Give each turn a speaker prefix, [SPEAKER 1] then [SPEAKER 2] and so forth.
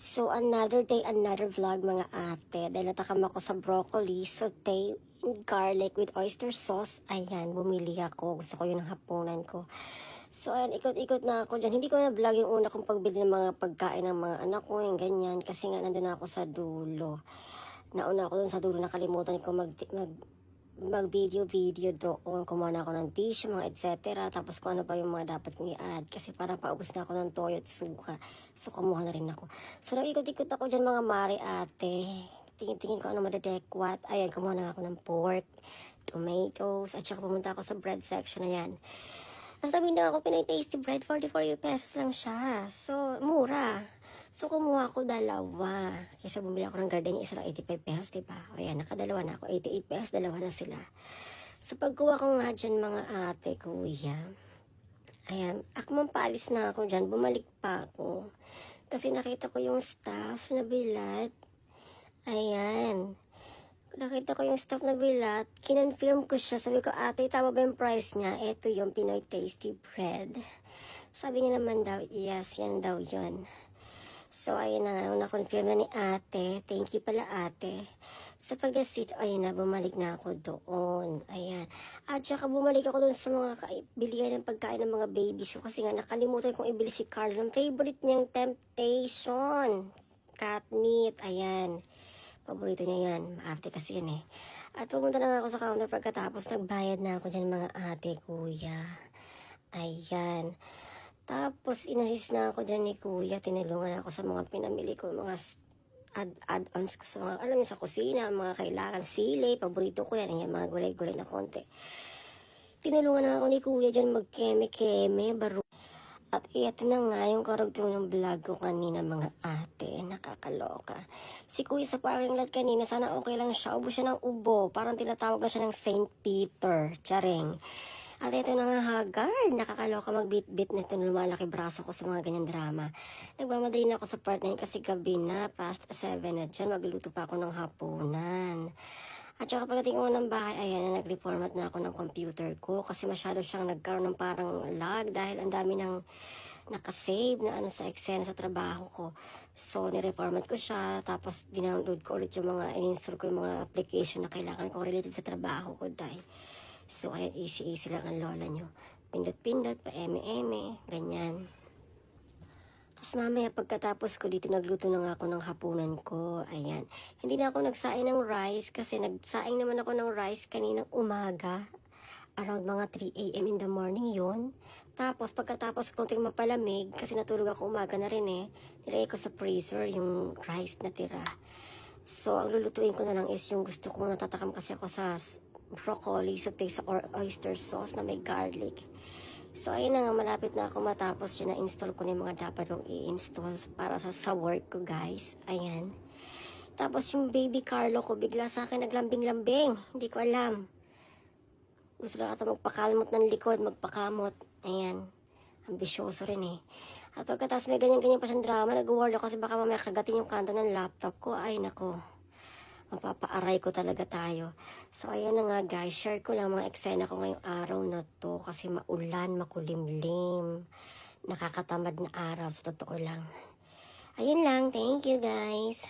[SPEAKER 1] So, another day, another vlog mga ate. Dahil natakam ako sa broccoli, saute, and garlic with oyster sauce. Ayan, bumili ako. Gusto ko yun ng hapunan ko. So, ayan, ikot-ikot na ako dyan. Hindi ko na vlog yung una kong pagbili ng mga pagkain ng mga anak ko, yung ganyan. Kasi nga, nandun ako sa dulo. Nauna ako dun sa dulo, nakalimutan ko mag-video doon. Kumuha na ako ng tissue, mga etc. Tapos kung ano pa yung mga dapat kong i-add. Kasi parang paubos na ako ng toyo at suka. So, kumuha na rin ako. So, nag-ikot-ikot ako dyan mga mare ate. Tingin-tingin ko ano madadekwat. Ayan, kumuha na ako ng pork, tomatoes, at saka pumunta ako sa bread section. Ayan. Tapos sabi na ako, Pinoy Tasty Bread, 44 pesos lang siya. So, mura. So, kumuha ako dalawa. Kaysa bumili ako ng garden, isa lang 85 pesos, diba? O yan, nakadalawa na ako. 88 pesos, dalawa na sila. So, pagkuha ko nga dyan, mga ate, kuya. Ayan, akmang paalis na ako dyan. Bumalik pa ako. Kasi nakita ko yung staff na bilat. Ayan. Nakita ko yung staff na bilat, kinonfirm ko siya. Sabi ko, ate, tama ba yung price niya? Ito yung Pinoy Tasty Bread. Sabi niya naman daw, yes, yan daw yun. So, ayun na nga, na-confirm na ni ate. Thank you pala, ate. Sa pag-asit, ayun na, bumalik na ako doon. Ayan. At saka bumalik ako doon sa mga bilihan ng pagkain ng mga babies ko. Kasi nga, nakalimutan kong ibili si Carl. Ang favorite niyang Temptation. Catnip. Ayan. Paborito niya yan. Maarte kasi yan eh. At pumunta na nga ako sa counter pagkatapos nagbayad na ako dyan mga ate, kuya. Ayan. Tapos inassist na ako dyan ni kuya. Tinulungan ako sa mga pinamili ko. Mga add-ons ko sa mga, alam niyo, sa kusina. Mga kailangan sili. Paborito ko yan. Ayan, mga gulay-gulay na konti. Tinulungan na ako ni kuya dyan magkeme-keme. Baro. At ito na nga yung karugtong ng vlog ko kanina mga ate. Nakakaloka. Si kuya sa parking lot kanina, sana okay lang siya. Ubo siya ng ubo. Parang tinatawag na siya ng Saint Peter. Charing. At ito na nga Haggard. Nakakaloka magbit-bit na ito. Lumalaki braso ko sa mga ganyan drama. Nagmamadali na ako sa part na yun kasi gabi na. Past 7 na dyan. Magluto pa ako ng hapunan. At saka pagdating ko ng bahay, ayan na nag-reformat na ako ng computer ko kasi masyado siyang nagkaroon ng parang lag dahil ang dami ng nakasave na ano sa Excel sa trabaho ko. So, nireformat ko siya tapos dinownload ko ulit yung mga, in-install ko yung mga application na kailangan ko related sa trabaho ko dahil. So, ayan, easy lang ang lola nyo. Pindot-pindot, pa-eme-eme, ganyan. Tapos mamaya pagkatapos ko dito nagluto na nga ako ng hapunan ko. Ayan. Hindi na ako nagsaing ng rice kasi nagsaing naman ako ng rice kaninang umaga. Around mga 3 a.m. in the morning yon. Tapos pagkatapos konting mapalamig kasi natulog ako umaga na rin eh. Nilagay ko sa freezer yung rice na tira. So ang lulutuin ko na lang is yung gusto ko, natatakam kasi ako sa broccoli sa oyster sauce na may garlic. So, ayun na nga, malapit na ako matapos yun na-install ko na yung mga dapat kong i-install para sa work ko, guys. Ayan. Tapos yung baby Carlo ko, bigla sa akin naglambing-lambing. Hindi ko alam. Gusto lang ata magpakalmot ng likod, magpakamot. Ayan. Ambisyoso rin eh. At pagkatapos may ganyan-ganyan pa siyang drama, nag-worry ako kasi baka mamaya kagatin yung kanto ng laptop ko. Ay, nako. Mapapaaray ko talaga tayo. So, ayan na nga guys. Share ko lang mga eksena ko ngayong araw na to. Kasi maulan, makulimlim. Nakakatamad na araw sa totoo lang. Ayun lang. Thank you guys.